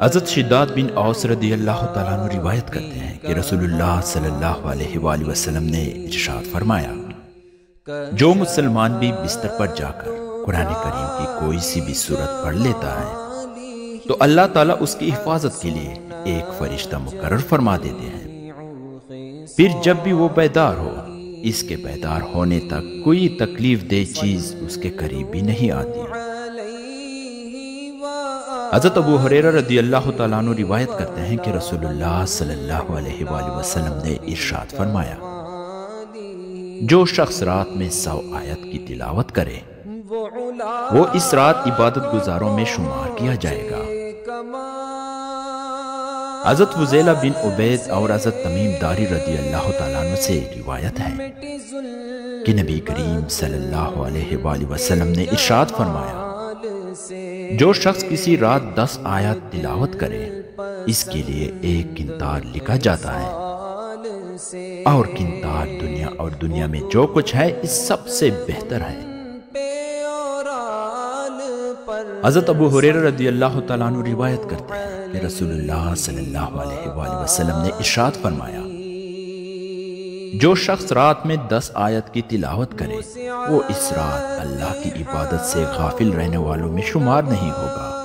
حضرت شداد بن اوس رضی اللہ تعالیٰ عنہ روایت کرتے ہیں کہ رسول اللہ صلی اللہ علیہ وآلہ وسلم نے ارشاد فرمایا، جو مسلمان بھی بستر پر جا کر قرآن کریم کی کوئی سی بھی سورت پڑھ لیتا ہے تو اللہ تعالیٰ اس کی حفاظت کے لیے ایک فرشتہ مقرر فرما دیتے ہیں، پھر جب بھی وہ بیدار ہو اس کے بیدار ہونے تک کوئی تکلیف دہ چیز اس کے قریب بھی نہیں آتی۔ حضرت ابو ہریرہ رضی اللہ تعالیٰ عنہ روایت کرتے ہیں کہ رسول اللہ صلی اللہ علیہ وآلہ وسلم نے ارشاد فرمایا، جو شخص رات میں 100 آیت کی تلاوت کرے وہ اس رات عبادت گزاروں میں شمار کیا جائے گا۔ حضرت فضیلہ بن عبید اور حضرت تمیم داری رضی اللہ تعالیٰ عنہ سے روایت ہے کہ نبی کریم صلی اللہ علیہ وآلہ وسلم نے ارشاد فرمایا، جو شخص کسی رات 10 آیات تلاوت کرے اس کے لیے ایک قنطار لکھا جاتا ہے، اور قنطار دنیا اور دنیا میں جو کچھ ہے اس سب سے بہتر ہے۔ حضرت ابو ہریرہ رضی اللہ تعالیٰ عنہ روایت کرتے ہیں کہ رسول اللہ صلی اللہ علیہ وآلہ وسلم نے ارشاد فرمایا، جو شخص رات میں 10 آیت کی تلاوت کرے وہ اس رات اللہ کی عبادت سے غافل رہنے والوں میں شمار نہیں ہوگا۔